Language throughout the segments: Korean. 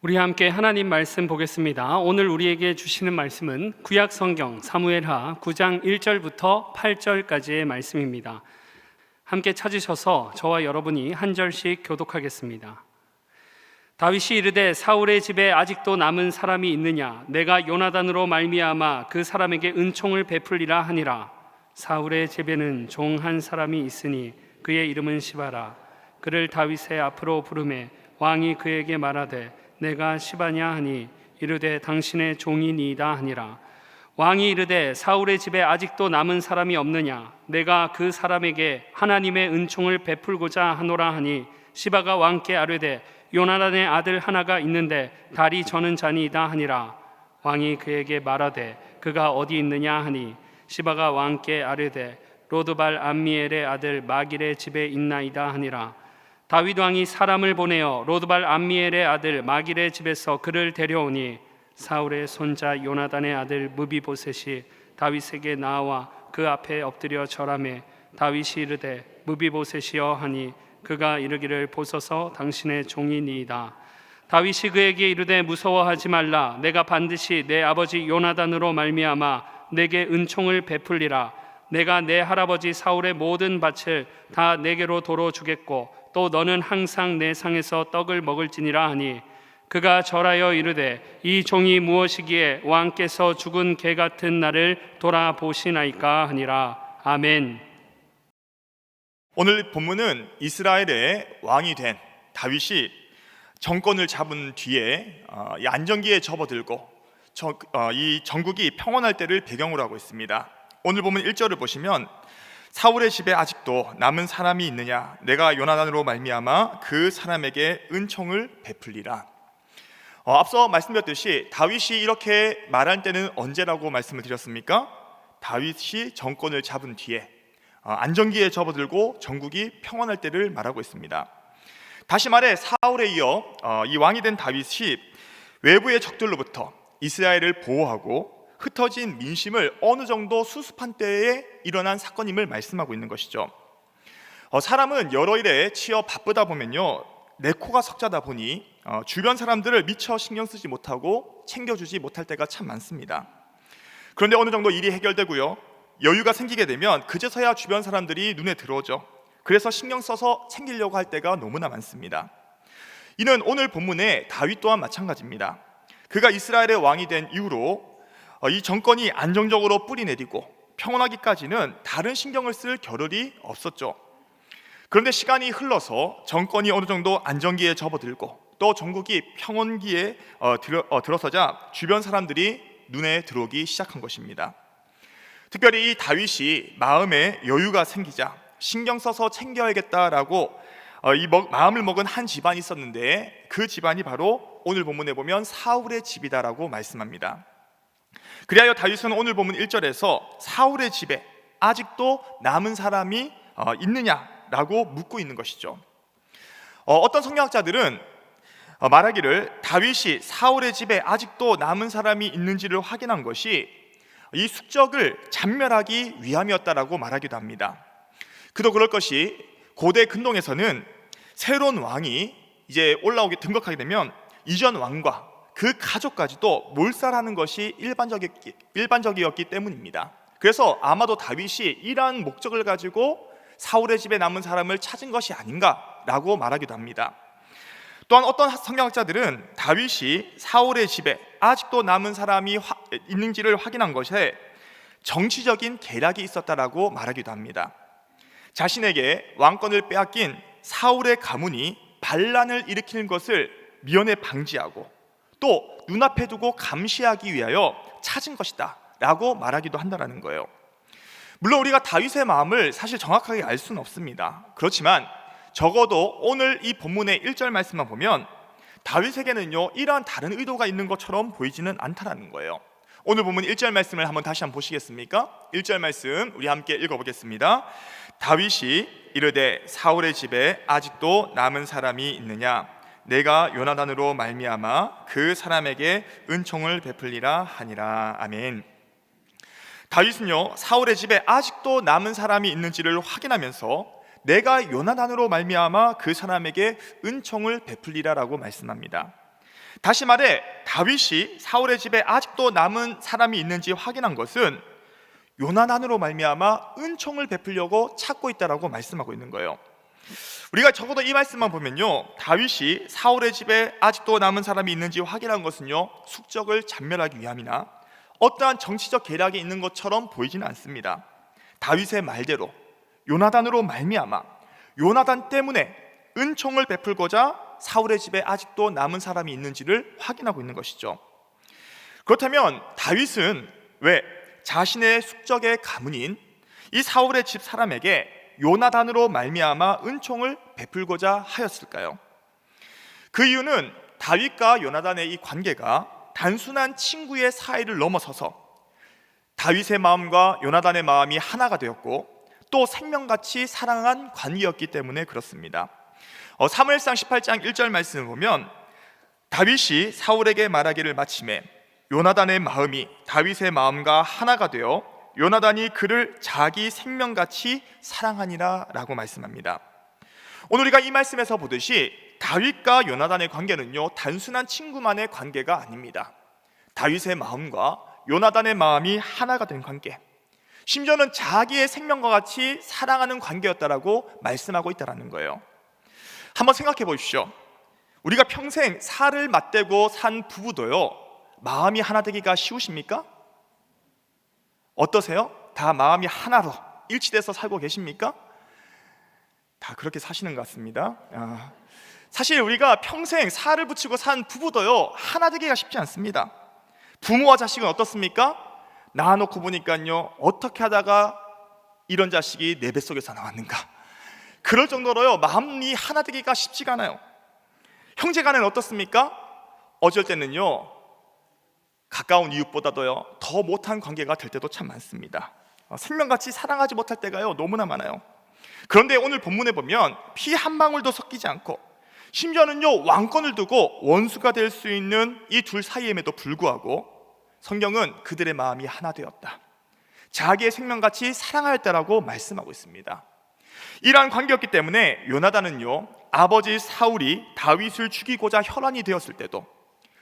우리 함께 하나님 말씀 보겠습니다. 오늘 우리에게 주시는 말씀은 구약 성경 사무엘하 9장 1절부터 8절까지의 말씀입니다. 함께 찾으셔서 저와 여러분이 한 절씩 교독하겠습니다. 다윗이 이르되 사울의 집에 아직도 남은 사람이 있느냐? 내가 요나단으로 말미암아 그 사람에게 은총을 베풀리라 하니라. 사울의 집에는 종 한 사람이 있으니 그의 이름은 시바라. 그를 다윗의 앞으로 부르매 왕이 그에게 말하되 내가 시바냐 하니 이르되 당신의 종이니이다 하니라. 왕이 이르되 사울의 집에 아직도 남은 사람이 없느냐? 내가 그 사람에게 하나님의 은총을 베풀고자 하노라 하니 시바가 왕께 아뢰되 요나단의 아들 하나가 있는데 다리 저는 자니이다 하니라. 왕이 그에게 말하되 그가 어디 있느냐 하니 시바가 왕께 아뢰되 로드발 암미엘의 아들 마길의 집에 있나이다 하니라. 다윗 왕이 사람을 보내어 로드발 암미엘의 아들 마길의 집에서 그를 데려오니 사울의 손자 요나단의 아들 무비보셋이 다윗에게 나와 그 앞에 엎드려 절하매 다윗이 이르되 무비보셋이여 하니 그가 이르기를 보소서 당신의 종이니이다. 다윗이 그에게 이르되 무서워하지 말라. 내가 반드시 내 아버지 요나단으로 말미암아 내게 은총을 베풀리라. 내가 내 할아버지 사울의 모든 밭을 다 내게로 도로 주겠고 또 너는 항상 내 상에서 떡을 먹을지니라 하니 그가 절하여 이르되 이 종이 무엇이기에 왕께서 죽은 개 같은 나를 돌아보시나이까 하니라. 아멘. 오늘 본문은 이스라엘의 왕이 된 다윗이 정권을 잡은 뒤에 이 안정기에 접어들고 이 전국이 평온할 때를 배경으로 하고 있습니다. 오늘 보면 1절을 보시면 사울의 집에 아직도 남은 사람이 있느냐? 내가 요나단으로 말미암아 그 사람에게 은총을 베풀리라. 앞서 말씀드렸듯이 다윗이 이렇게 말할 때는 언제라고 말씀을 드렸습니까? 다윗이 정권을 잡은 뒤에 안정기에 접어들고 전국이 평온할 때를 말하고 있습니다. 다시 말해 사울에 이어 이 왕이 된 다윗이 외부의 적들로부터 이스라엘을 보호하고 흩어진 민심을 어느 정도 수습한 때에 일어난 사건임을 말씀하고 있는 것이죠. 사람은 여러 일에 치여 바쁘다 보면요, 내 코가 석자다 보니 주변 사람들을 미처 신경 쓰지 못하고 챙겨주지 못할 때가 참 많습니다. 그런데 어느 정도 일이 해결되고요, 여유가 생기게 되면 그제서야 주변 사람들이 눈에 들어오죠. 그래서 신경 써서 챙기려고 할 때가 너무나 많습니다. 이는 오늘 본문의 다윗 또한 마찬가지입니다. 그가 이스라엘의 왕이 된 이후로 이 정권이 안정적으로 뿌리내리고 평온하기까지는 다른 신경을 쓸 겨를이 없었죠. 그런데 시간이 흘러서 정권이 어느 정도 안정기에 접어들고 또 전국이 평온기에 들어서자 주변 사람들이 눈에 들어오기 시작한 것입니다. 특별히 이 다윗이 마음에 여유가 생기자 신경 써서 챙겨야겠다라고 마음을 먹은 한 집안이 있었는데 그 집안이 바로 오늘 본문에 보면 사울의 집이다라고 말씀합니다. 그리하여 다윗은 오늘 본문 1절에서 사울의 집에 아직도 남은 사람이 있느냐라고 묻고 있는 것이죠. 어떤 성경학자들은 말하기를 다윗이 사울의 집에 아직도 남은 사람이 있는지를 확인한 것이 이 숙적을 잔멸하기 위함이었다라고 말하기도 합니다. 그도 그럴 것이 고대 근동에서는 새로운 왕이 이제 등극하게 되면 이전 왕과 그 가족까지도 몰살하는 것이 일반적이었기 때문입니다. 그래서 아마도 다윗이 이러한 목적을 가지고 사울의 집에 남은 사람을 찾은 것이 아닌가라고 말하기도 합니다. 또한 어떤 성경학자들은 다윗이 사울의 집에 아직도 남은 사람이 있는지를 확인한 것에 정치적인 계략이 있었다라고 말하기도 합니다. 자신에게 왕권을 빼앗긴 사울의 가문이 반란을 일으키는 것을 미연에 방지하고 또 눈앞에 두고 감시하기 위하여 찾은 것이다 라고 말하기도 한다는 거예요. 물론 우리가 다윗의 마음을 사실 정확하게 알 수는 없습니다. 그렇지만 적어도 오늘 이 본문의 1절 말씀만 보면 다윗에게는요, 이러한 다른 의도가 있는 것처럼 보이지는 않다는 거예요. 오늘 본문 1절 말씀을 다시 한번 보시겠습니까? 1절 말씀 우리 함께 읽어보겠습니다. 다윗이 이르되 사울의 집에 아직도 남은 사람이 있느냐? 내가 요나단으로 말미암아 그 사람에게 은총을 베풀리라 하니라. 아멘. 다윗은요, 사울의 집에 아직도 남은 사람이 있는지를 확인하면서 내가 요나단으로 말미암아 그 사람에게 은총을 베풀리라라고 말씀합니다. 다시 말해 다윗이 사울의 집에 아직도 남은 사람이 있는지 확인한 것은 요나단으로 말미암아 은총을 베풀려고 찾고 있다라고 말씀하고 있는 거예요. 우리가 적어도 이 말씀만 보면요, 다윗이 사울의 집에 아직도 남은 사람이 있는지 확인한 것은요, 숙적을 잔멸하기 위함이나 어떠한 정치적 계략이 있는 것처럼 보이지는 않습니다. 다윗의 말대로 요나단으로 말미암아 요나단 때문에 은총을 베풀고자 사울의 집에 아직도 남은 사람이 있는지를 확인하고 있는 것이죠. 그렇다면 다윗은 왜 자신의 숙적의 가문인 이 사울의 집 사람에게 요나단으로 말미암아 은총을 베풀고자 하였을까요? 그 이유는 다윗과 요나단의 이 관계가 단순한 친구의 사이를 넘어서서 다윗의 마음과 요나단의 마음이 하나가 되었고 또 생명같이 사랑한 관계였기 때문에 그렇습니다. 사무엘상 18장 1절 말씀을 보면 다윗이 사울에게 말하기를 마침에 요나단의 마음이 다윗의 마음과 하나가 되어 요나단이 그를 자기 생명같이 사랑하니라 라고 말씀합니다. 오늘 우리가 이 말씀에서 보듯이 다윗과 요나단의 관계는요, 단순한 친구만의 관계가 아닙니다. 다윗의 마음과 요나단의 마음이 하나가 된 관계, 심지어는 자기의 생명과 같이 사랑하는 관계였다라고 말씀하고 있다는 거예요. 한번 생각해 보십시오. 우리가 평생 살을 맞대고 산 부부도요, 마음이 하나 되기가 쉬우십니까? 어떠세요? 다 마음이 하나로 일치돼서 살고 계십니까? 다 그렇게 사시는 것 같습니다. 사실 우리가 평생 살을 붙이고 산 부부도요, 하나 되기가 쉽지 않습니다. 부모와 자식은 어떻습니까? 낳아놓고 보니까요, 어떻게 하다가 이런 자식이 내 뱃속에서 나왔는가, 그럴 정도로요, 마음이 하나 되기가 쉽지가 않아요. 형제간에는 어떻습니까? 어쩔 때는요, 가까운 이웃보다도요 더 못한 관계가 될 때도 참 많습니다. 생명같이 사랑하지 못할 때가요 너무나 많아요. 그런데 오늘 본문에 보면 피 한 방울도 섞이지 않고 심지어는요 왕권을 두고 원수가 될 수 있는 이 둘 사이임에도 불구하고 성경은 그들의 마음이 하나 되었다, 자기의 생명같이 사랑하였다라고 말씀하고 있습니다. 이러한 관계였기 때문에 요나단은요, 아버지 사울이 다윗을 죽이고자 혈안이 되었을 때도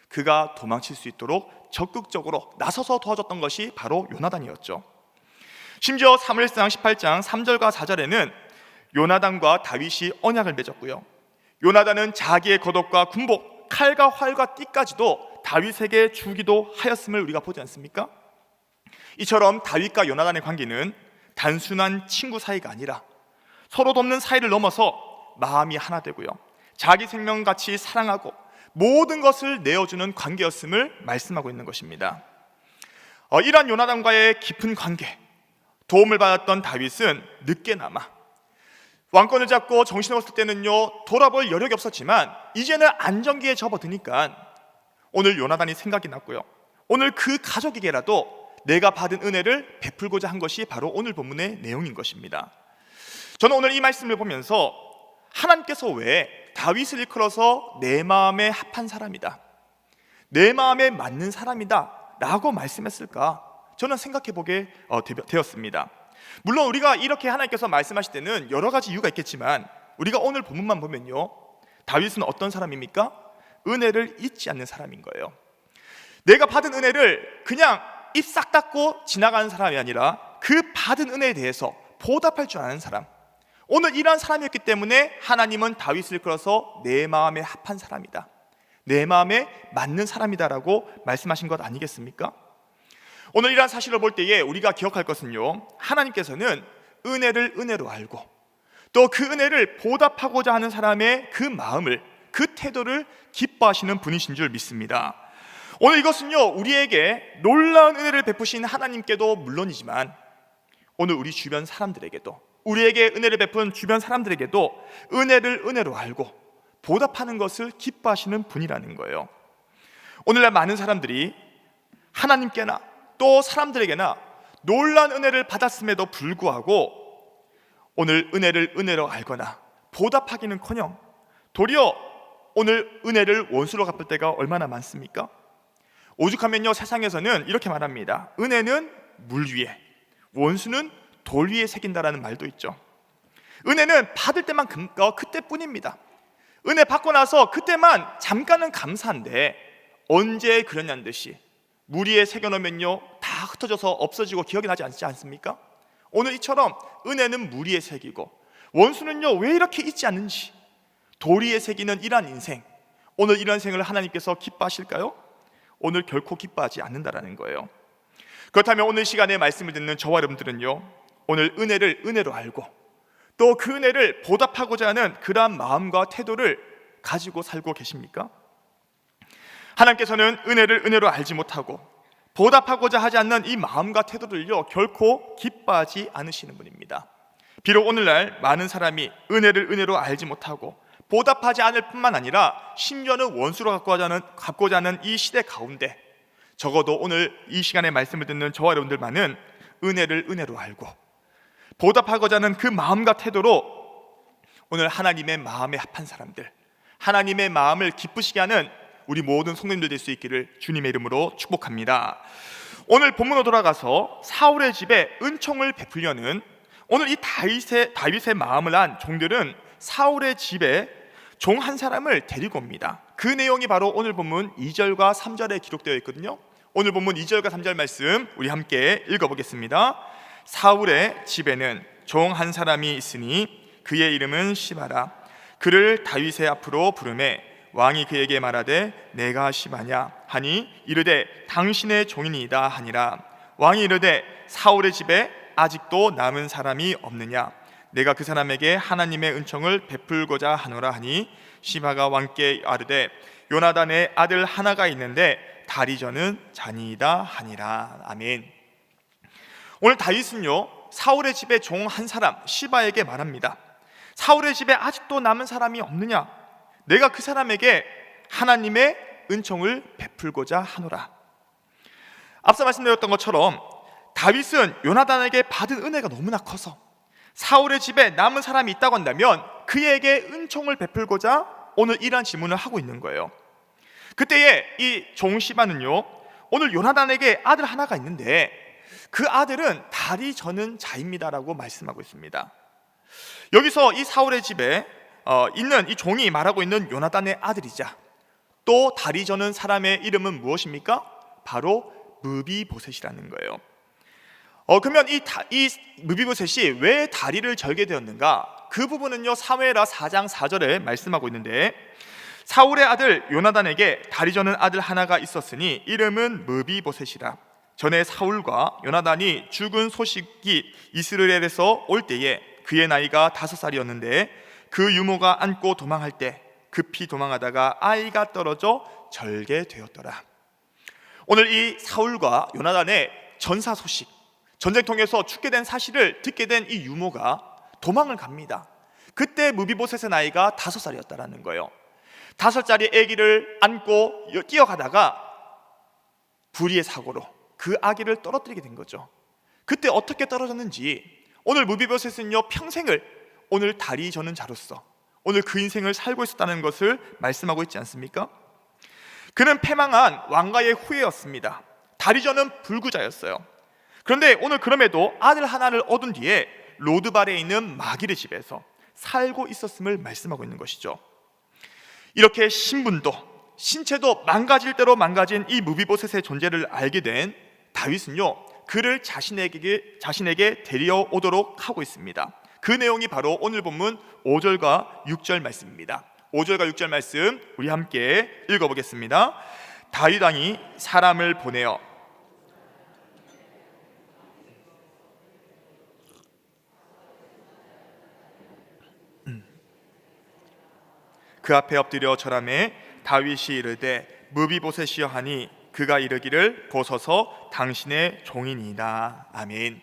그가 도망칠 수 있도록 적극적으로 나서서 도와줬던 것이 바로 요나단이었죠. 심지어 사무엘상 18장 3절과 4절에는 요나단과 다윗이 언약을 맺었고요, 요나단은 자기의 겉옷과 군복, 칼과 활과 띠까지도 다윗에게 주기도 하였음을 우리가 보지 않습니까? 이처럼 다윗과 요나단의 관계는 단순한 친구 사이가 아니라 서로 돕는 사이를 넘어서 마음이 하나 되고요, 자기 생명같이 사랑하고 모든 것을 내어주는 관계였음을 말씀하고 있는 것입니다. 이러한 요나단과의 깊은 관계, 도움을 받았던 다윗은 늦게나마 왕권을 잡고 정신을 없을 때는요 돌아볼 여력이 없었지만 이제는 안정기에 접어드니까 오늘 요나단이 생각이 났고요, 오늘 그 가족에게라도 내가 받은 은혜를 베풀고자 한 것이 바로 오늘 본문의 내용인 것입니다. 저는 오늘 이 말씀을 보면서 하나님께서 왜 다윗을 이끌어서 내 마음에 합한 사람이다, 내 마음에 맞는 사람이다 라고 말씀했을까, 저는 생각해 보게 되었습니다. 물론 우리가 이렇게 하나님께서 말씀하실 때는 여러 가지 이유가 있겠지만 우리가 오늘 본문만 보면요, 다윗은 어떤 사람입니까? 은혜를 잊지 않는 사람인 거예요. 내가 받은 은혜를 그냥 입 싹 닫고 지나가는 사람이 아니라 그 받은 은혜에 대해서 보답할 줄 아는 사람, 오늘 이러한 사람이었기 때문에 하나님은 다윗을 이끌어서 내 마음에 합한 사람이다, 내 마음에 맞는 사람이다라고 말씀하신 것 아니겠습니까? 오늘 이러한 사실을 볼 때에 우리가 기억할 것은요, 하나님께서는 은혜를 은혜로 알고 또 그 은혜를 보답하고자 하는 사람의 그 마음을, 그 태도를 기뻐하시는 분이신 줄 믿습니다. 오늘 이것은요, 우리에게 놀라운 은혜를 베푸신 하나님께도 물론이지만 오늘 우리 주변 사람들에게도, 우리에게 은혜를 베푼 주변 사람들에게도 은혜를 은혜로 알고 보답하는 것을 기뻐하시는 분이라는 거예요. 오늘날 많은 사람들이 하나님께나 또 사람들에게나 놀라운 은혜를 받았음에도 불구하고 오늘 은혜를 은혜로 알거나 보답하기는커녕 도리어 오늘 은혜를 원수로 갚을 때가 얼마나 많습니까? 오죽하면요, 세상에서는 이렇게 말합니다. 은혜는 물 위에, 원수는 돌 위에 새긴다라는 말도 있죠. 은혜는 받을 때만 그때뿐입니다. 은혜 받고 나서 그때만 잠깐은 감사한데 언제 그랬냐는 듯이 무리에 새겨놓으면요 다 흩어져서 없어지고 기억이 나지 않지 않습니까? 오늘 이처럼 은혜는 무리에 새기고 원수는요 왜 이렇게 잊지 않는지 도리에 새기는 이러한 인생, 오늘 이런 생을 하나님께서 기뻐하실까요? 오늘 결코 기뻐하지 않는다라는 거예요. 그렇다면 오늘 시간에 말씀을 듣는 저와 여러분들은요 오늘 은혜를 은혜로 알고 또 그 은혜를 보답하고자 하는 그러한 마음과 태도를 가지고 살고 계십니까? 하나님께서는 은혜를 은혜로 알지 못하고 보답하고자 하지 않는 이 마음과 태도를요 결코 기뻐하지 않으시는 분입니다. 비록 오늘날 많은 사람이 은혜를 은혜로 알지 못하고 보답하지 않을 뿐만 아니라 심지어는 원수로 갖고자 하는 이 시대 가운데 적어도 오늘 이 시간에 말씀을 듣는 저와 여러분들만은 은혜를 은혜로 알고 보답하고자 하는 그 마음과 태도로 오늘 하나님의 마음에 합한 사람들, 하나님의 마음을 기쁘시게 하는 우리 모든 성도님들 될 수 있기를 주님의 이름으로 축복합니다. 오늘 본문으로 돌아가서 사울의 집에 은총을 베풀려는 오늘 이 다윗의 마음을 안 종들은 사울의 집에 종 한 사람을 데리고 옵니다. 그 내용이 바로 오늘 본문 2절과 3절에 기록되어 있거든요. 오늘 본문 2절과 3절 말씀 우리 함께 읽어보겠습니다. 사울의 집에는 종 한 사람이 있으니 그의 이름은 시바라. 그를 다윗의 앞으로 부르매 왕이 그에게 말하되 내가 시바냐 하니 이르되 당신의 종이니이다 하니라. 왕이 이르되 사울의 집에 아직도 남은 사람이 없느냐? 내가 그 사람에게 하나님의 은총을 베풀고자 하노라 하니 시바가 왕께 아르되 요나단의 아들 하나가 있는데 다리저는 자니이다 하니라. 아멘. 오늘 다윗은요 사울의 집에 종 한 사람 시바에게 말합니다. 사울의 집에 아직도 남은 사람이 없느냐? 내가 그 사람에게 하나님의 은총을 베풀고자 하노라. 앞서 말씀드렸던 것처럼 다윗은 요나단에게 받은 은혜가 너무나 커서 사울의 집에 남은 사람이 있다고 한다면 그에게 은총을 베풀고자 오늘 이러한 질문을 하고 있는 거예요. 그때에 이 종 시바는요 오늘 요나단에게 아들 하나가 있는데 그 아들은 다리 저는 자입니다라고 말씀하고 있습니다. 여기서 이 사울의 집에 있는 이 종이 말하고 있는 요나단의 아들이자 또 다리 저는 사람의 이름은 무엇입니까? 바로 무비보셋이라는 거예요. 그러면 이 무비보셋이 왜 다리를 절게 되었는가? 그 부분은요 사무엘하 4장 4절에 말씀하고 있는데 사울의 아들 요나단에게 다리 저는 아들 하나가 있었으니 이름은 무비보셋이라. 전에 사울과 요나단이 죽은 소식이 이스라엘에서 올 때에 그의 나이가 5살이었는데 그 유모가 안고 도망할 때 급히 도망하다가 아이가 떨어져 절게 되었더라. 오늘 이 사울과 요나단의 전사 소식, 전쟁통에서 죽게 된 사실을 듣게 된 이 유모가 도망을 갑니다. 그때 무비보셋의 나이가 5살이었다라는 거예요. 5살짜리 아기를 안고 뛰어가다가 불의의 사고로 그 아기를 떨어뜨리게 된 거죠. 그때 어떻게 떨어졌는지 오늘 무비보셋은요 평생을 오늘 다리 저는 자로서 오늘 그 인생을 살고 있었다는 것을 말씀하고 있지 않습니까? 그는 패망한 왕가의 후예였습니다. 다리 저는 불구자였어요. 그런데 오늘 그럼에도 아들 하나를 얻은 뒤에 로드발에 있는 마길의 집에서 살고 있었음을 말씀하고 있는 것이죠. 이렇게 신분도 신체도 망가질 대로 망가진 이 무비보셋의 존재를 알게 된 다윗은요 그를 자신에게 데려오도록 하고 있습니다. 그 내용이 바로 오늘 본문 5절과 6절 말씀입니다. 5절과 6절 말씀 우리 함께 읽어보겠습니다. 다윗 왕이 사람을 보내어 그 앞에 엎드려 절하매 다윗이 이르되 무비보셋이여 하니 그가 이르기를 보소서 당신의 종이니이다. 아멘.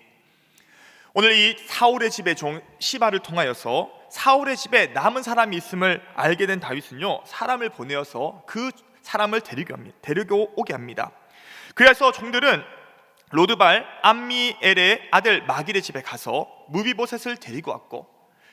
오늘 이 사울의 집의 종 시바를 통하여서 사울의 집에 남은 사람이 있음을 알게 된 다윗은요 사람을 보내어서 그 사람을 데리고 오게 합니다. 그래서 종들은 로드발 암미엘의 아들 마길의 집에 가서 무비보셋을 데리고 왔고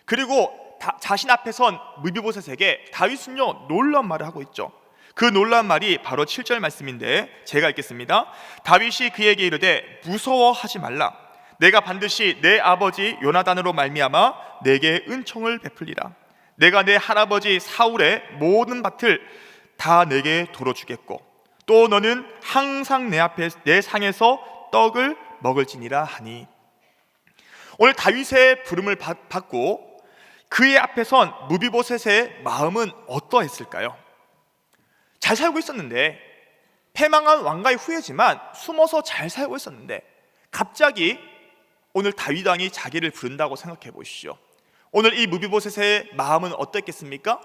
그리고 자신 앞에 선 무비보셋에게 다윗은요 놀라운 말을 하고 있죠. 그 놀라운 말이 바로 7절 말씀인데 제가 읽겠습니다. 다윗이 그에게 이르되 무서워하지 말라. 내가 반드시 내 아버지 요나단으로 말미암아 내게 은총을 베풀리라. 내가 내 할아버지 사울의 모든 밭을 다 내게 도로 주겠고 또 너는 항상 내 앞에 내 상에서 떡을 먹을지니라 하니. 오늘 다윗의 부름을 받고 그의 앞에 선 무비보셋의 마음은 어떠했을까요? 잘 살고 있었는데, 패망한 왕가의 후예지만 숨어서 잘 살고 있었는데 갑자기 오늘 다윗 왕이 자기를 부른다고 생각해 보시죠. 오늘 이 무비보셋의 마음은 어땠겠습니까?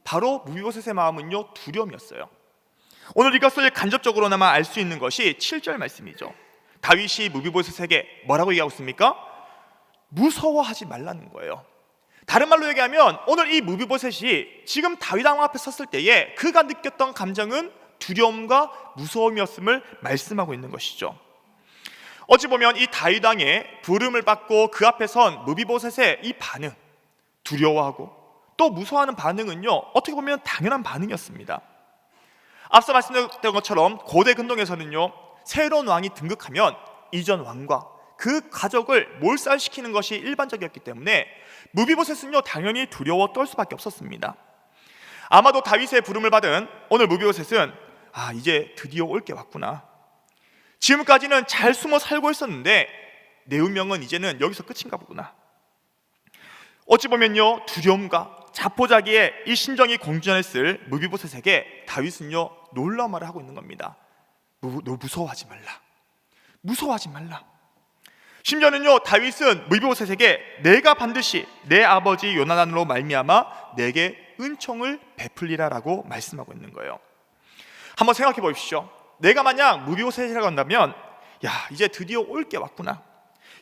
바로 무비보셋의 마음은요, 두려움이었어요. 오늘 이것을 간접적으로나마 알 수 있는 것이 7절 말씀이죠. 다윗이 무비보셋에게 뭐라고 얘기하고 있습니까? 무서워하지 말라는 거예요. 다른 말로 얘기하면 오늘 이 무비보셋이 지금 다윗 왕 앞에 섰을 때에 그가 느꼈던 감정은 두려움과 무서움이었음을 말씀하고 있는 것이죠. 어찌 보면 이 다윗 왕의 부름을 받고 그 앞에 선 무비보셋의 이 반응, 두려워하고 또 무서워하는 반응은요, 어떻게 보면 당연한 반응이었습니다. 앞서 말씀드렸던 것처럼 고대 근동에서는요, 새로운 왕이 등극하면 이전 왕과 그 가족을 몰살시키는 것이 일반적이었기 때문에 무비보셋은요, 당연히 두려워 떨 수밖에 없었습니다. 아마도 다윗의 부름을 받은 오늘 무비보셋은 이제 드디어 올 게 왔구나. 지금까지는 잘 숨어 살고 있었는데 내 운명은 이제는 여기서 끝인가 보구나. 어찌 보면요, 두려움과 자포자기의 이 심정이 공존했을 무비보셋에게 다윗은요, 놀라운 말을 하고 있는 겁니다. 너 무서워하지 말라. 무서워하지 말라. 심지어는요, 다윗은 무비보셋에게 내가 반드시 내 아버지 요나단으로 말미암아 내게 은총을 베풀리라라고 말씀하고 있는 거예요. 한번 생각해 보십시오. 내가 만약 무비보셋이라고 한다면 이제 드디어 올 게 왔구나,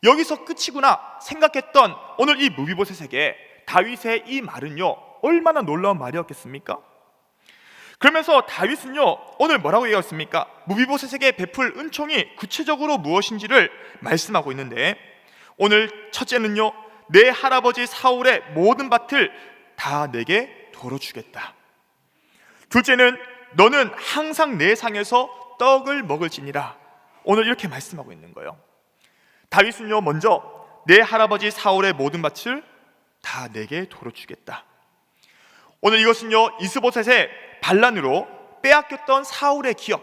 여기서 끝이구나 생각했던 오늘 이 무비보셋에게 다윗의 이 말은요, 얼마나 놀라운 말이었겠습니까? 그러면서 다윗은요, 오늘 뭐라고 얘기했습니까? 무비보셋에게 베풀 은총이 구체적으로 무엇인지를 말씀하고 있는데, 오늘 첫째는요, 내 할아버지 사울의 모든 밭을 다 내게 도로 주겠다. 둘째는 너는 항상 내 상에서 떡을 먹을지니라. 오늘 이렇게 말씀하고 있는 거예요. 다윗은요, 먼저 내 할아버지 사울의 모든 밭을 다 내게 도로 주겠다. 오늘 이것은요, 이스보셋의 반란으로 빼앗겼던 사울의 기업,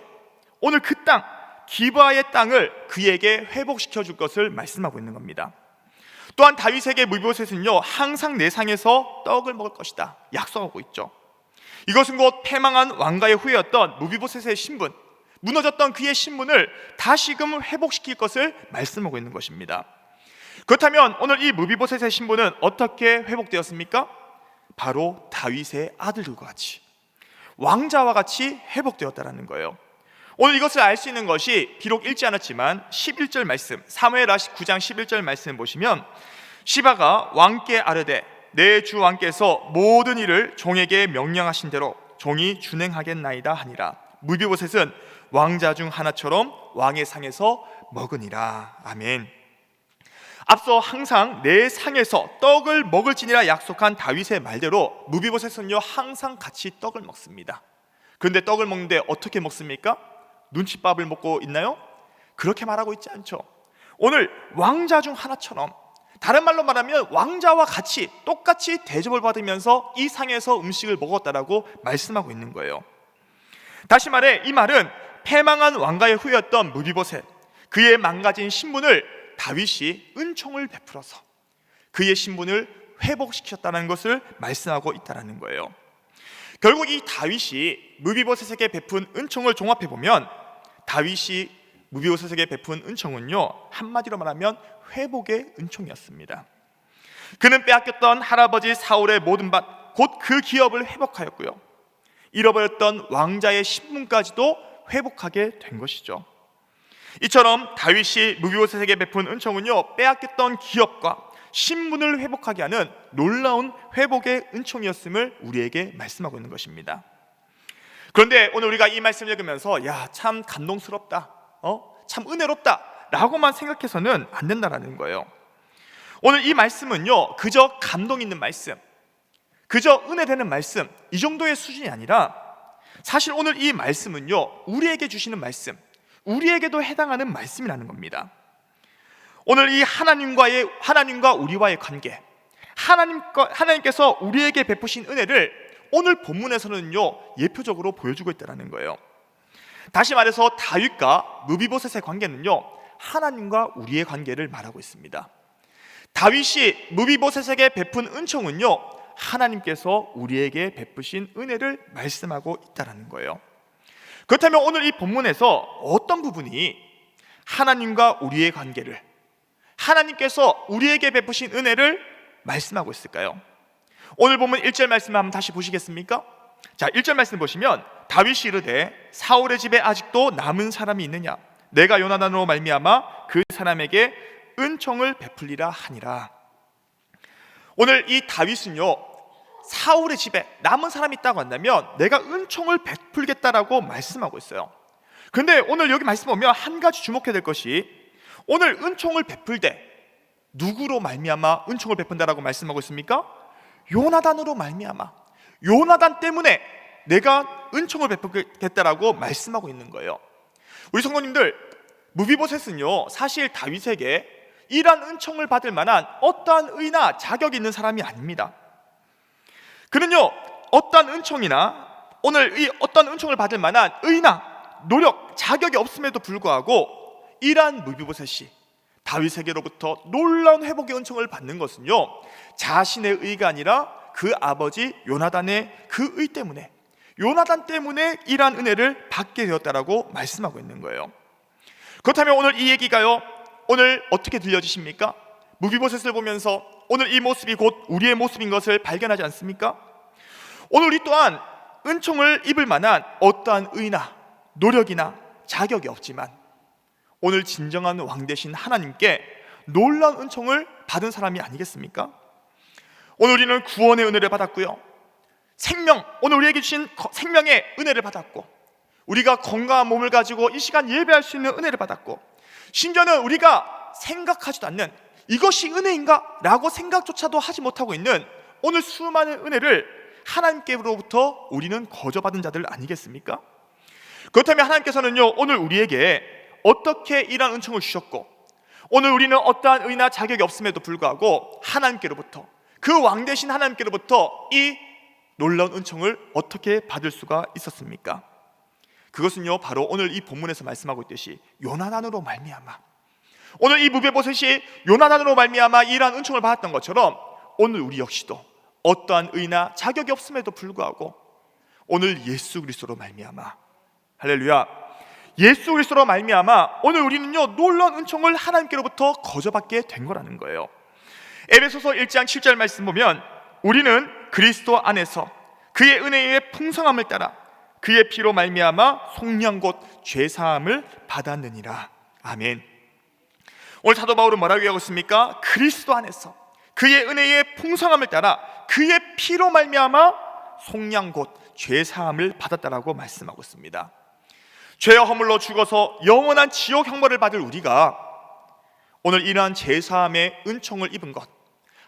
오늘 그 땅, 기브아의 땅을 그에게 회복시켜 줄 것을 말씀하고 있는 겁니다. 또한 다윗에게 무비보셋은요, 항상 내 상에서 떡을 먹을 것이다 약속하고 있죠. 이것은 곧 패망한 왕가의 후예였던 무비보셋의 신분, 무너졌던 그의 신분을 다시금 회복시킬 것을 말씀하고 있는 것입니다. 그렇다면 오늘 이 무비보셋의 신분은 어떻게 회복되었습니까? 바로 다윗의 아들들과 같이, 왕자와 같이 회복되었다는 거예요. 오늘 이것을 알 수 있는 것이 비록 읽지 않았지만 11절 말씀, 사무엘하 9장 11절 말씀 보시면, 시바가 왕께 아뢰되 내 주 왕께서 모든 일을 종에게 명령하신 대로 종이 준행하겠나이다 하니라. 무비보셋은 왕자 중 하나처럼 왕의 상에서 먹으니라. 아멘. 앞서 항상 내 상에서 떡을 먹을지니라 약속한 다윗의 말대로 무비보셋은요, 항상 같이 떡을 먹습니다. 그런데 떡을 먹는데 어떻게 먹습니까? 눈칫밥을 먹고 있나요? 그렇게 말하고 있지 않죠. 오늘 왕자 중 하나처럼, 다른 말로 말하면 왕자와 같이 똑같이 대접을 받으면서 이 상에서 음식을 먹었다라고 말씀하고 있는 거예요. 다시 말해 이 말은 패망한 왕가의 후예였던 무비보셋, 그의 망가진 신분을 다윗이 은총을 베풀어서 그의 신분을 회복시켰다는 것을 말씀하고 있다는 거예요. 결국 이 다윗이 무비보셋에게 베푼 은총을 종합해 보면, 다윗이 무비보셋에게 베푼 은총은요, 한마디로 말하면 회복의 은총이었습니다. 그는 빼앗겼던 할아버지 사울의 모든 밭, 곧 그 기업을 회복하였고요, 잃어버렸던 왕자의 신분까지도 회복하게 된 것이죠. 이처럼 다윗이 무비보셋에게 베푼 은총은요, 빼앗겼던 기업과 신분을 회복하게 하는 놀라운 회복의 은총이었음을 우리에게 말씀하고 있는 것입니다. 그런데 오늘 우리가 이 말씀을 읽으면서 참 감동스럽다, 참 은혜롭다 라고만 생각해서는 안 된다는 거예요. 오늘 이 말씀은요, 그저 감동 있는 말씀, 그저 은혜되는 말씀, 이 정도의 수준이 아니라, 사실 오늘 이 말씀은요, 우리에게 주시는 말씀, 우리에게도 해당하는 말씀이라는 겁니다. 오늘 이 하나님과 우리와의 관계, 하나님께서 우리에게 베푸신 은혜를 오늘 본문에서는요 예표적으로 보여주고 있다는 거예요. 다시 말해서 다윗과 무비보셋의 관계는요 하나님과 우리의 관계를 말하고 있습니다. 다윗이 무비보셋에게 베푼 은총은요 하나님께서 우리에게 베푸신 은혜를 말씀하고 있다는 거예요. 그렇다면 오늘 이 본문에서 어떤 부분이 하나님과 우리의 관계를, 하나님께서 우리에게 베푸신 은혜를 말씀하고 있을까요? 오늘 본문 1절 말씀을 한번 다시 보시겠습니까? 자, 1절 말씀 보시면 다윗이 이르되 사울의 집에 아직도 남은 사람이 있느냐? 내가 요나단으로 말미암아 그 사람에게 은총을 베풀리라 하니라. 오늘 이 다윗은요 사울의 집에 남은 사람이 있다고 한다면 내가 은총을 베풀겠다라고 말씀하고 있어요. 그런데 오늘 여기 말씀 보면 한 가지 주목해야 될 것이, 오늘 은총을 베풀 때 누구로 말미암아 은총을 베푼다라고 말씀하고 있습니까? 요나단으로 말미암아, 요나단 때문에 내가 은총을 베풀겠다라고 말씀하고 있는 거예요. 우리 성도님들, 무비보셋은요 사실 다윗에게 이러한 은총을 받을 만한 어떠한 의나 자격이 있는 사람이 아닙니다. 그는요 어떠한 은총이나 오늘 이 어떠한 은총을 받을 만한 의나 노력, 자격이 없음에도 불구하고 이러한 무비보셋이 다윗에게로부터 놀라운 회복의 은총을 받는 것은요 자신의 의가 아니라 그 아버지 요나단의 그 의 때문에, 요나단 때문에 이러한 은혜를 받게 되었다라고 말씀하고 있는 거예요. 그렇다면 오늘 이 얘기가요 오늘 어떻게 들려지십니까? 무비보셋을 보면서 오늘 이 모습이 곧 우리의 모습인 것을 발견하지 않습니까? 오늘 우리 또한 은총을 입을 만한 어떠한 의나 노력이나 자격이 없지만 오늘 진정한 왕 되신 하나님께 놀라운 은총을 받은 사람이 아니겠습니까? 오늘 우리는 구원의 은혜를 받았고요, 생명, 오늘 우리에게 주신 생명의 은혜를 받았고, 우리가 건강한 몸을 가지고 이 시간 예배할 수 있는 은혜를 받았고, 심지어는 우리가 생각하지도 않는, 이것이 은혜인가? 라고 생각조차도 하지 못하고 있는 오늘 수많은 은혜를 하나님께로부터 우리는 거저받은 자들 아니겠습니까? 그렇다면 하나님께서는요 오늘 우리에게 어떻게 이러한 은총을 주셨고, 오늘 우리는 어떠한 의나 자격이 없음에도 불구하고 하나님께로부터, 그 왕 되신 하나님께로부터 이 놀라운 은총을 어떻게 받을 수가 있었습니까? 그것은요 바로 오늘 이 본문에서 말씀하고 있듯이 요나단으로 말미암아, 오늘 이 무비보셋이 요나단으로 말미암아 이러한 은총을 받았던 것처럼 오늘 우리 역시도 어떠한 의나 자격이 없음에도 불구하고 오늘 예수 그리스도로 말미암아, 할렐루야, 예수 그리스도로 말미암아 오늘 우리는요 놀라운 은총을 하나님께로부터 거저받게 된 거라는 거예요. 에베소서 1장 7절 말씀 보면 우리는 그리스도 안에서 그의 은혜의 풍성함을 따라 그의 피로 말미암아 속량 곧 죄사함을 받았느니라. 아멘. 오늘 사도 바울은 뭐라고 얘기하고 있습니까? 그리스도 안에서 그의 은혜의 풍성함을 따라 그의 피로 말미암아 속량 곧 죄사함을 받았다라고 말씀하고 있습니다. 죄와 허물로 죽어서 영원한 지옥 형벌을 받을 우리가 오늘 이러한 죄사함의 은총을 입은 것,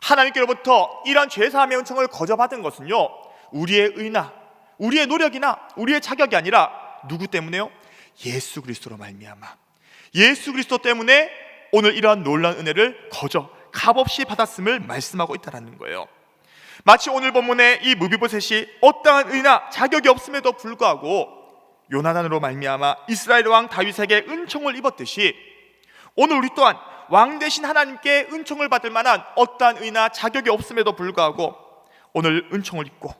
하나님께로부터 이러한 죄사함의 은총을 거저받은 것은요 우리의 의나 우리의 노력이나 우리의 자격이 아니라 누구 때문에요? 예수 그리스도로 말미암아, 예수 그리스도 때문에 오늘 이러한 놀라운 은혜를 거저 값없이 받았음을 말씀하고 있다는 거예요. 마치 오늘 본문에 이 무비보셋이 어떠한 의나 자격이 없음에도 불구하고 요나단으로 말미암아 이스라엘 왕 다윗에게 은총을 입었듯이 오늘 우리 또한 왕 되신 하나님께 은총을 받을 만한 어떠한 의나 자격이 없음에도 불구하고 오늘 은총을 입고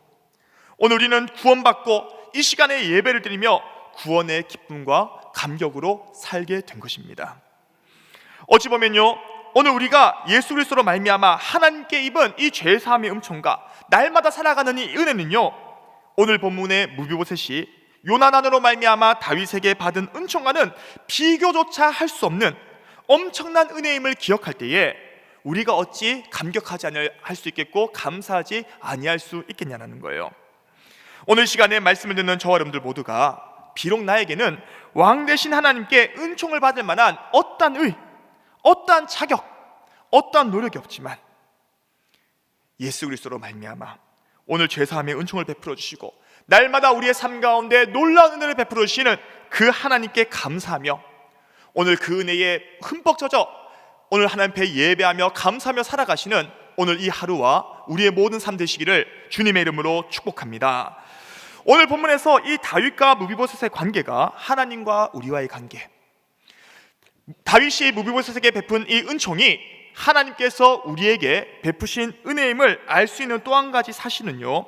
오늘 우리는 구원받고 이 시간에 예배를 드리며 구원의 기쁨과 감격으로 살게 된 것입니다. 어찌 보면요 오늘 우리가 예수 그리스도로 말미암아 하나님께 입은 이 죄사함의 은총과 날마다 살아가는 이 은혜는요 오늘 본문의 무비보셋이 요나단으로 말미암아 다윗에게 받은 은총과는 비교조차 할 수 없는 엄청난 은혜임을 기억할 때에 우리가 어찌 감격하지 할 수 있겠고 감사하지 아니할 수 있겠냐는 거예요. 오늘 시간에 말씀을 듣는 저와 여러분들 모두가 비록 나에게는 왕 되신 하나님께 은총을 받을 만한 어떠한 의, 어떠한 자격, 어떠한 노력이 없지만 예수 그리스도로 말미암아 오늘 죄사함의 은총을 베풀어 주시고 날마다 우리의 삶 가운데 놀라운 은혜를 베풀어 주시는 그 하나님께 감사하며 오늘 그 은혜에 흠뻑 젖어 오늘 하나님 앞에 예배하며 감사하며 살아가시는 오늘 이 하루와 우리의 모든 삶 되시기를 주님의 이름으로 축복합니다. 오늘 본문에서 이 다윗과 무비보셋의 관계가 하나님과 우리와의 관계, 다윗이 무비보셋에게 베푼 이 은총이 하나님께서 우리에게 베푸신 은혜임을 알 수 있는 또 한 가지 사실은요,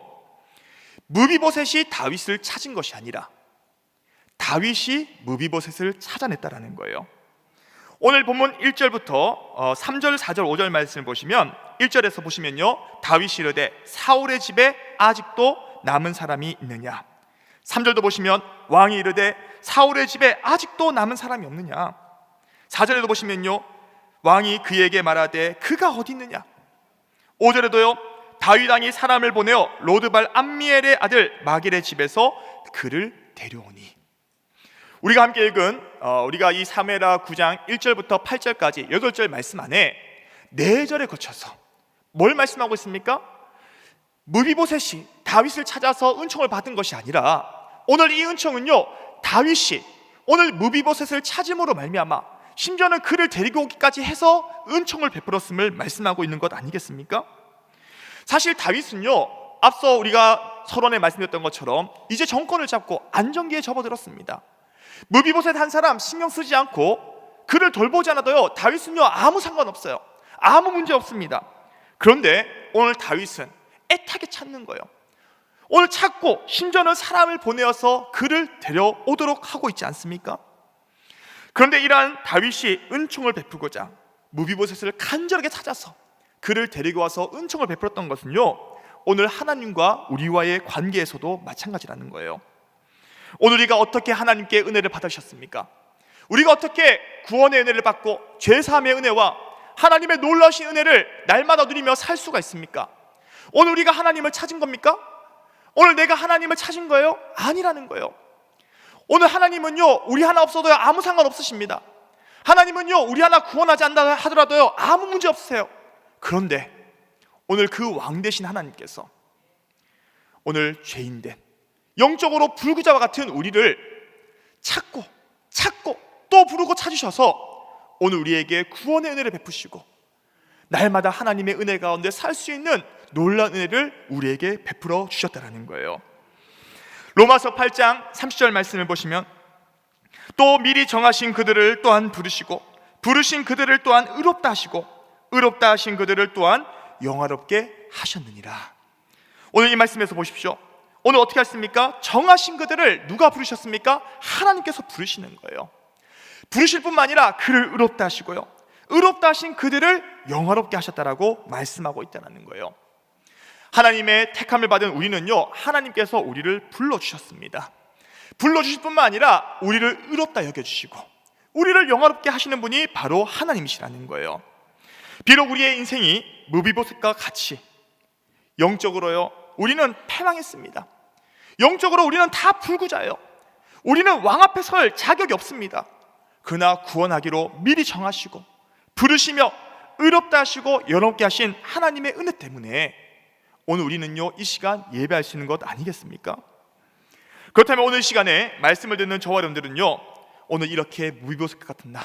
무비보셋이 다윗을 찾은 것이 아니라 다윗이 무비보셋을 찾아냈다라는 거예요. 오늘 본문 1절부터 3절, 4절, 5절 말씀을 보시면 1절에서 보시면요, 다윗이 이르되 사울의 집에 아직도 남은 사람이 있느냐. 3절도 보시면 왕이 이르되 사울의 집에 아직도 남은 사람이 없느냐. 4절에도 보시면요, 왕이 그에게 말하되 그가 어디 있느냐. 5절에도요, 다윗 왕이 사람을 보내어 로드발 암미엘의 아들 마길의 집에서 그를 데려오니. 우리가 함께 읽은 우리가 이 사무엘하 9장 1절부터 8절까지 8절 말씀 안에 4절에 거쳐서 뭘 말씀하고 있습니까? 무비보셋이 다윗을 찾아서 은총을 받은 것이 아니라 오늘 이 은총은요, 다윗이 오늘 무비보셋을 찾음으로 말미암아 심지어는 그를 데리고 오기까지 해서 은총을 베풀었음을 말씀하고 있는 것 아니겠습니까? 사실 다윗은요, 앞서 우리가 서론에 말씀드렸던 것처럼 이제 정권을 잡고 안정기에 접어들었습니다. 무비보셋 한 사람 신경 쓰지 않고 그를 돌보지 않아도요, 다윗은요 아무 상관없어요. 아무 문제 없습니다. 그런데 오늘 다윗은 애타게 찾는 거예요. 오늘 찾고 심지어는 사람을 보내어서 그를 데려오도록 하고 있지 않습니까? 그런데 이러한 다윗이 은총을 베풀고자 무비보셋을 간절하게 찾아서 그를 데리고 와서 은총을 베풀었던 것은요, 오늘 하나님과 우리와의 관계에서도 마찬가지라는 거예요. 오늘 우리가 어떻게 하나님께 은혜를 받으셨습니까? 우리가 어떻게 구원의 은혜를 받고 죄사함의 은혜와 하나님의 놀라우신 은혜를 날마다 누리며 살 수가 있습니까? 오늘 우리가 하나님을 찾은 겁니까? 오늘 내가 하나님을 찾은 거예요? 아니라는 거예요. 오늘 하나님은요, 우리 하나 없어도요 아무 상관없으십니다. 하나님은요, 우리 하나 구원하지 않는다 하더라도요 아무 문제 없으세요. 그런데 오늘 그 왕 되신 하나님께서 오늘 죄인된 영적으로 불구자와 같은 우리를 찾고 또 부르고 찾으셔서 오늘 우리에게 구원의 은혜를 베푸시고 날마다 하나님의 은혜 가운데 살 수 있는 놀라운 은혜를 우리에게 베풀어 주셨다는 거예요. 로마서 8장 30절 말씀을 보시면 또 미리 정하신 그들을 또한 부르시고 부르신 그들을 또한 의롭다 하시고 의롭다 하신 그들을 또한 영화롭게 하셨느니라. 오늘 이 말씀에서 보십시오. 오늘 어떻게 하십니까? 정하신 그들을 누가 부르셨습니까? 하나님께서 부르시는 거예요. 부르실 뿐만 아니라 그를 의롭다 하시고요, 의롭다 하신 그들을 영화롭게 하셨다라고 말씀하고 있다는 거예요. 하나님의 택함을 받은 우리는요, 하나님께서 우리를 불러주셨습니다. 불러주실 뿐만 아니라 우리를 의롭다 여겨주시고 우리를 영화롭게 하시는 분이 바로 하나님이시라는 거예요. 비록 우리의 인생이 무비보셋과 같이 영적으로요, 우리는 패망했습니다. 영적으로 우리는 다 불구자예요. 우리는 왕 앞에 설 자격이 없습니다. 그러나 구원하기로 미리 정하시고 부르시며 의롭다 하시고 영화롭게 하신 하나님의 은혜 때문에 오늘 우리는요, 이 시간 예배할 수 있는 것 아니겠습니까? 그렇다면 오늘 시간에 말씀을 듣는 저와 여러분들은요, 오늘 이렇게 무비보셋 같은 나,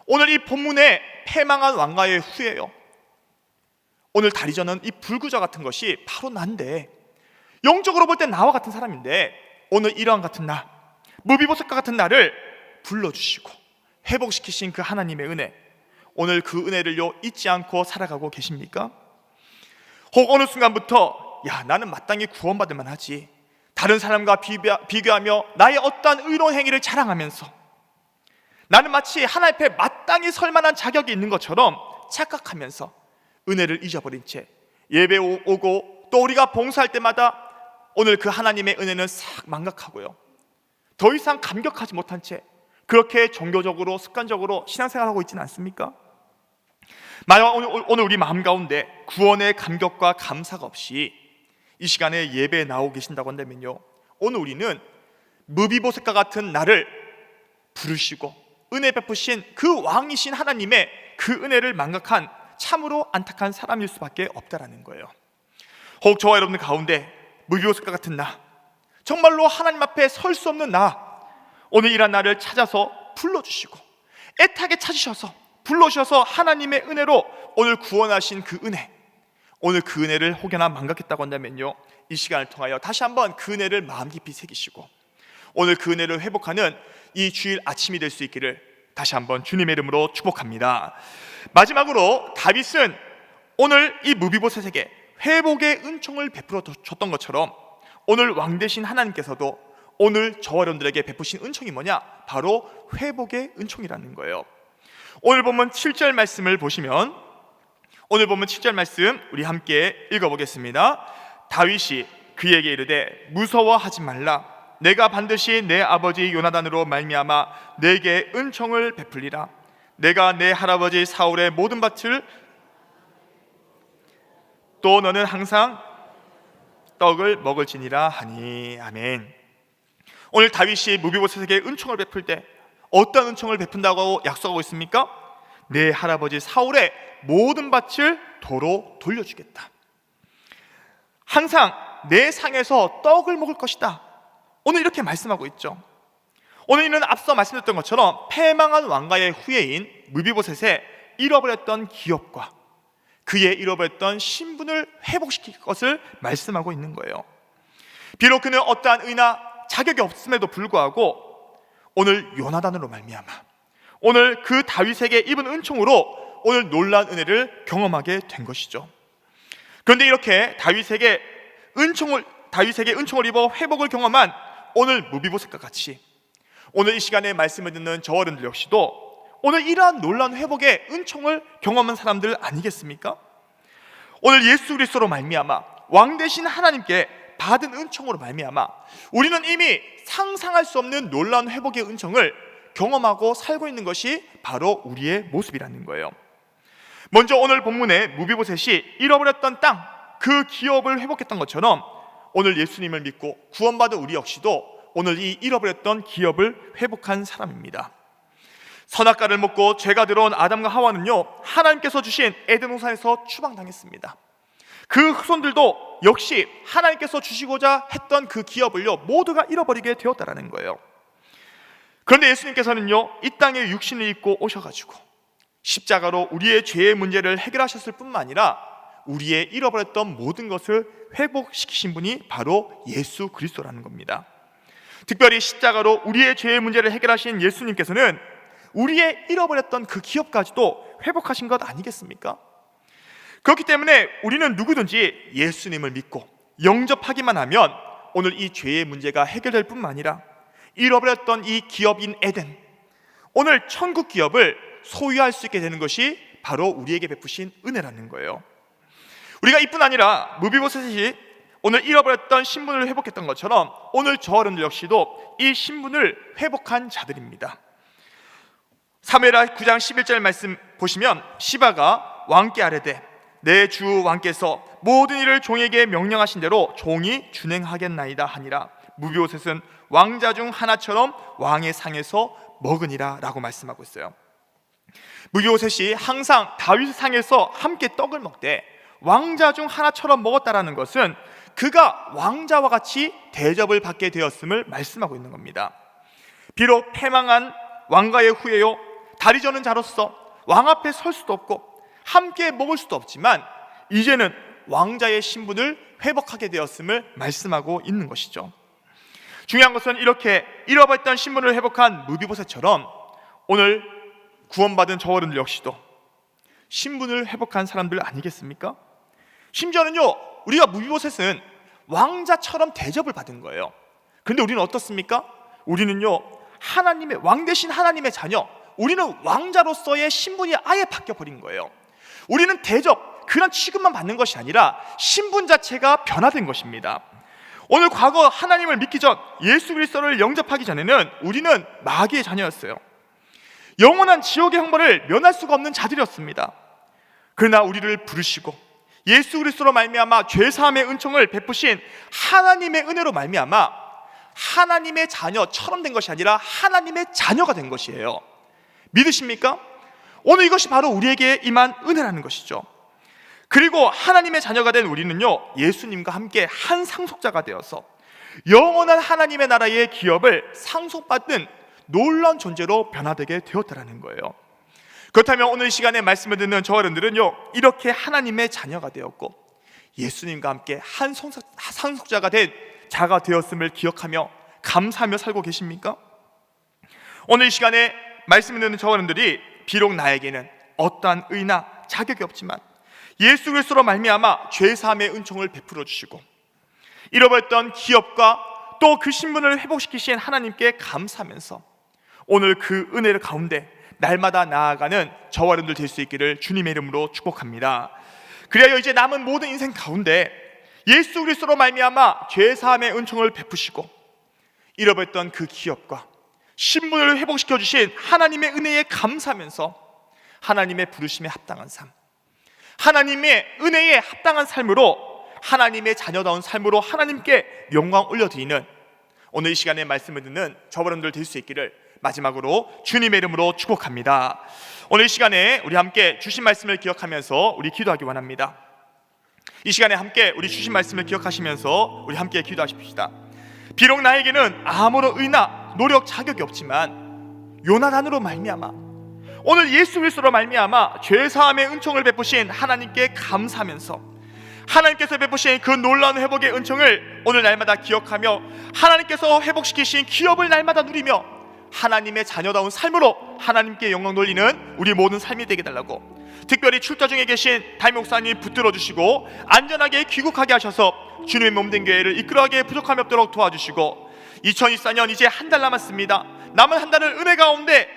오늘 이 본문의 패망한 왕가의 후예요. 오늘 다리 저는 이 불구자 같은 것이 바로 난데, 영적으로 볼 때 나와 같은 사람인데 오늘 이러한 같은 나, 무비보셋과 같은 나를 불러주시고 회복시키신 그 하나님의 은혜, 오늘 그 은혜를요 잊지 않고 살아가고 계십니까? 혹 어느 순간부터 야, 나는 마땅히 구원받을 만하지, 다른 사람과 비교하며 나의 어떠한 의로운 행위를 자랑하면서 나는 마치 하나님 앞에 마땅히 설 만한 자격이 있는 것처럼 착각하면서 은혜를 잊어버린 채 예배 오고 또 우리가 봉사할 때마다 오늘 그 하나님의 은혜는 싹 망각하고요, 더 이상 감격하지 못한 채 그렇게 종교적으로 습관적으로 신앙생활하고 있지는 않습니까? 만약 오늘 우리 마음 가운데 구원의 감격과 감사가 없이 이 시간에 예배에 나오고 계신다고 한다면요, 오늘 우리는 무비보셋과 같은 나를 부르시고 은혜 베푸신 그 왕이신 하나님의 그 은혜를 망각한 참으로 안타까운 사람일 수밖에 없다라는 거예요. 혹 저와 여러분들 가운데 무비보셋과 같은 나, 정말로 하나님 앞에 설 수 없는 나, 오늘 이런 나를 찾아서 불러주시고 애타게 찾으셔서 불러주셔서 하나님의 은혜로 오늘 구원하신 그 은혜, 오늘 그 은혜를 혹여나 망각했다고 한다면요, 이 시간을 통하여 다시 한번 그 은혜를 마음 깊이 새기시고 오늘 그 은혜를 회복하는 이 주일 아침이 될 수 있기를 다시 한번 주님의 이름으로 축복합니다. 마지막으로 다윗은 오늘 이 무비보셋에게 회복의 은총을 베풀어 줬던 것처럼 오늘 왕 되신 하나님께서도 오늘 저와 여러분들에게 베푸신 은총이 뭐냐? 바로 회복의 은총이라는 거예요. 오늘 본문 7절 말씀을 보시면, 오늘 본문 7절 말씀 우리 함께 읽어보겠습니다. 다윗이 그에게 이르되 무서워하지 말라. 내가 반드시 내 아버지 요나단으로 말미암아 내게 은총을 베풀리라. 내가 내 할아버지 사울의 모든 밭을 또 너는 항상 떡을 먹을지니라 하니. 아멘. 오늘 다윗이 무비보셋에게 은총을 베풀 때 어떤 은총을 베푼다고 약속하고 있습니까? 내 할아버지 사울의 모든 밭을 도로 돌려주겠다. 항상 내 상에서 떡을 먹을 것이다. 오늘 이렇게 말씀하고 있죠. 오늘 이는 앞서 말씀드렸던 것처럼 패망한 왕가의 후예인 무비보셋의 잃어버렸던 기업과 그의 잃어버렸던 신분을 회복시킬 것을 말씀하고 있는 거예요. 비록 그는 어떠한 의나 자격이 없음에도 불구하고 오늘 요나단으로 말미암아 오늘 그 다윗에게 입은 은총으로 오늘 놀라운 은혜를 경험하게 된 것이죠. 그런데 이렇게 다윗에게 은총을 입어 회복을 경험한 오늘 무비보셋과 같이 오늘 이 시간에 말씀을 듣는 저와 여러분들 역시도 오늘 이러한 놀라운 회복의 은총을 경험한 사람들 아니겠습니까? 오늘 예수 그리스도로 말미암아 왕 되신 하나님께 받은 은총으로 말미암아 우리는 이미 상상할 수 없는 놀라운 회복의 은총을 경험하고 살고 있는 것이 바로 우리의 모습이라는 거예요. 먼저 오늘 본문에 무비보셋이 잃어버렸던 땅, 그 기업을 회복했던 것처럼 오늘 예수님을 믿고 구원받은 우리 역시도 오늘 이 잃어버렸던 기업을 회복한 사람입니다. 선악과를 먹고 죄가 들어온 아담과 하와는요, 하나님께서 주신 에덴 동산에서 추방당했습니다. 그 후손들도 역시 하나님께서 주시고자 했던 그 기업을요 모두가 잃어버리게 되었다라는 거예요. 그런데 예수님께서는요 이 땅에 육신을 입고 오셔가지고 십자가로 우리의 죄의 문제를 해결하셨을 뿐만 아니라 우리의 잃어버렸던 모든 것을 회복시키신 분이 바로 예수 그리스도라는 겁니다. 특별히 십자가로 우리의 죄의 문제를 해결하신 예수님께서는 우리의 잃어버렸던 그 기업까지도 회복하신 것 아니겠습니까? 그렇기 때문에 우리는 누구든지 예수님을 믿고 영접하기만 하면 오늘 이 죄의 문제가 해결될 뿐만 아니라 잃어버렸던 이 기업인 에덴, 오늘 천국 기업을 소유할 수 있게 되는 것이 바로 우리에게 베푸신 은혜라는 거예요. 우리가 이뿐 아니라 무비보셋이 오늘 잃어버렸던 신분을 회복했던 것처럼 오늘 저와 여러분들 역시도 이 신분을 회복한 자들입니다. 사무엘하 9장 11절 말씀 보시면 시바가 왕께 아뢰되 내 주 왕께서 모든 일을 종에게 명령하신 대로 종이 준행하겠나이다 하니라. 무비보셋은 왕자 중 하나처럼 왕의 상에서 먹으니라 라고 말씀하고 있어요. 무비보셋이 항상 다윗의 상에서 함께 떡을 먹되 왕자 중 하나처럼 먹었다라는 것은 그가 왕자와 같이 대접을 받게 되었음을 말씀하고 있는 겁니다. 비록 패망한 왕가의 후예요, 다리 저는 자로서 왕 앞에 설 수도 없고 함께 먹을 수도 없지만 이제는 왕자의 신분을 회복하게 되었음을 말씀하고 있는 것이죠. 중요한 것은 이렇게 잃어버렸던 신분을 회복한 무비보셋처럼 오늘 구원받은 저와 여러분들 역시도 신분을 회복한 사람들 아니겠습니까? 심지어는요 우리가 무비보셋은 왕자처럼 대접을 받은 거예요. 그런데 우리는 어떻습니까? 우리는요 하나님의 왕 되신 하나님의 자녀, 우리는 왕자로서의 신분이 아예 바뀌어버린 거예요. 우리는 대접, 그런 취급만 받는 것이 아니라 신분 자체가 변화된 것입니다. 오늘 과거 하나님을 믿기 전, 예수 그리스도를 영접하기 전에는 우리는 마귀의 자녀였어요. 영원한 지옥의 형벌을 면할 수가 없는 자들이었습니다. 그러나 우리를 부르시고 예수 그리스도로 말미암아 죄사함의 은총을 베푸신 하나님의 은혜로 말미암아 하나님의 자녀처럼 된 것이 아니라 하나님의 자녀가 된 것이에요. 믿으십니까? 오늘 이것이 바로 우리에게 임한 은혜라는 것이죠. 그리고 하나님의 자녀가 된 우리는요 예수님과 함께 한 상속자가 되어서 영원한 하나님의 나라의 기업을 상속받는 놀라운 존재로 변화되게 되었다는 거예요. 그렇다면 오늘 이 시간에 말씀을 듣는 저와 여러분들은요 이렇게 하나님의 자녀가 되었고 예수님과 함께 한 상속자가 된 자가 되었음을 기억하며 감사하며 살고 계십니까? 오늘 이 시간에 말씀을 듣는 저와 여러분들이 비록 나에게는 어떠한 의나 자격이 없지만 예수 그리스도로 말미암아 죄사함의 은총을 베풀어 주시고 잃어버렸던 기업과 또 그 신분을 회복시키신 하나님께 감사하면서 오늘 그 은혜를 가운데 날마다 나아가는 저와 여러분들 될 수 있기를 주님의 이름으로 축복합니다. 그래야 이제 남은 모든 인생 가운데 예수 그리스도로 말미암아 죄사함의 은총을 베푸시고 잃어버렸던 그 기업과 신분을 회복시켜 주신 하나님의 은혜에 감사하면서 하나님의 부르심에 합당한 삶, 하나님의 은혜에 합당한 삶으로 하나님의 자녀다운 삶으로 하나님께 영광 올려드리는 오늘 이 시간에 말씀을 듣는 저와 여러분들 될 수 있기를 마지막으로 주님의 이름으로 축복합니다. 오늘 이 시간에 우리 함께 주신 말씀을 기억하면서 우리 기도하기 원합니다. 이 시간에 함께 우리 주신 말씀을 기억하시면서 우리 함께 기도하십시다. 비록 나에게는 아무런 의나 노력 자격이 없지만 요나단으로 말미암아 오늘 예수 그리스도로 말미암아 죄사함의 은총을 베푸신 하나님께 감사하면서 하나님께서 베푸신 그 놀라운 회복의 은총을 오늘 날마다 기억하며 하나님께서 회복시키신 기업을 날마다 누리며 하나님의 자녀다운 삶으로 하나님께 영광 돌리는 우리 모든 삶이 되게 달라고, 특별히 출가 중에 계신 담임 목사님 붙들어 주시고 안전하게 귀국하게 하셔서 주님의 몸된 교회를 이끌어가게 부족함이 없도록 도와주시고 2024년 이제 한 달 남았습니다. 남은 한 달을 은혜 가운데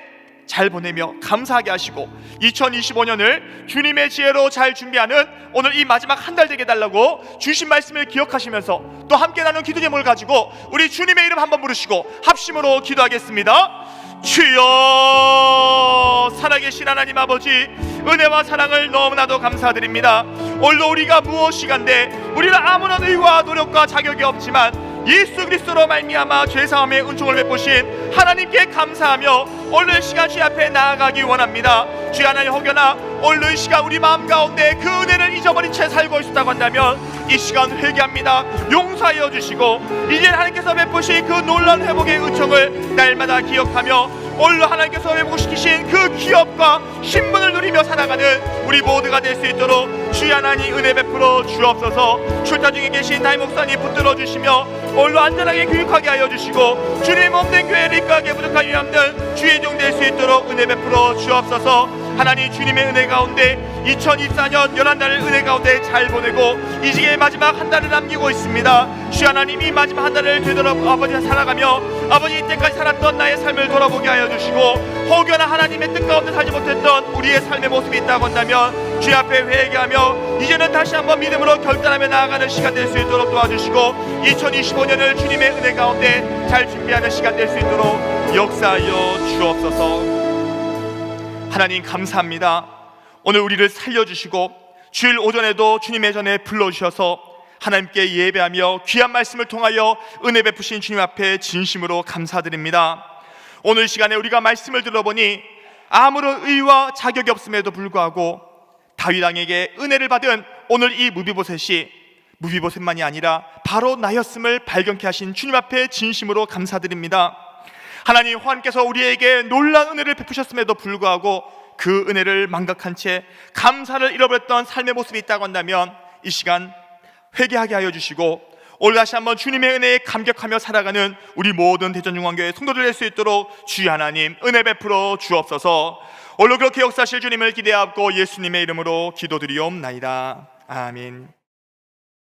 잘 보내며 감사하게 하시고 2025년을 주님의 지혜로 잘 준비하는 오늘 이 마지막 한 달 되게 달라고 주신 말씀을 기억하시면서 또 함께 나눈 기도 제목을 가지고 우리 주님의 이름 한번 부르시고 합심으로 기도하겠습니다. 주여, 살아계신 하나님 아버지, 은혜와 사랑을 너무나도 감사드립니다. 오늘도 우리가 무엇이간데 우리는 아무런 의와 노력과 자격이 없지만 예수 그리스도로 말미암아 죄사함의 은총을 베푸신 하나님께 감사하며 오늘 시간 주님 앞에 나아가기 원합니다. 주여 하나님, 혹여나 오늘 시간 우리 마음 가운데 그 은혜를 잊어버린 채 살고 있었다고 한다면 이 시간 회개합니다. 용서하여 주시고 이제 하나님께서 베푸신 그 놀라운 회복의 은총을 날마다 기억하며 오늘 하나님께서 회복시키신 그 기업과 신분을 누리며 살아가는 우리 모두가 될 수 있도록 주여 하나님 은혜 베풀어 주옵소서. 출타 중에 계신 담임 목사님 붙들어 주시며 오늘 안전하게 교육하게 하여 주시고 주님 몸된 교회를 이끌어가게 부족한 위함들 주의 종 될 수 있도록 은혜 베풀어 주옵소서. 하나님, 주님의 은혜 가운데 2024년 11달을 은혜 가운데 잘 보내고 이제 마지막 한 달을 남기고 있습니다. 주 하나님, 이 마지막 한 달을 되도록 아버지가 살아가며 아버지 이때까지 살았던 나의 삶을 돌아보게 하여 주시고 혹여나 하나님의 뜻 가운데 살지 못했던 우리의 삶의 모습이 있다고 한다면 주 앞에 회개하며 이제는 다시 한번 믿음으로 결단하며 나아가는 시간 될 수 있도록 도와주시고 2025년을 주님의 은혜 가운데 잘 준비하는 시간 될 수 있도록 역사하여 주옵소서. 하나님 감사합니다. 오늘 우리를 살려주시고 주일 오전에도 주님의 전에 불러주셔서 하나님께 예배하며 귀한 말씀을 통하여 은혜 베푸신 주님 앞에 진심으로 감사드립니다. 오늘 시간에 우리가 말씀을 들어보니 아무런 의와 자격이 없음에도 불구하고 다윗 왕에게 은혜를 받은 오늘 이 무비보셋만이 아니라 바로 나였음을 발견케 하신 주님 앞에 진심으로 감사드립니다. 하나님, 하나님께서 우리에게 놀라운 은혜를 베푸셨음에도 불구하고 그 은혜를 망각한 채 감사를 잃어버렸던 삶의 모습이 있다고 한다면 이 시간 회개하게 하여 주시고 오늘 다시 한번 주님의 은혜에 감격하며 살아가는 우리 모든 대전중앙교회 성도들 될 수 있도록 주의 하나님 은혜 베풀어 주옵소서. 오늘 그렇게 역사하실 주님을 기대하고 예수님의 이름으로 기도드리옵나이다. 아멘.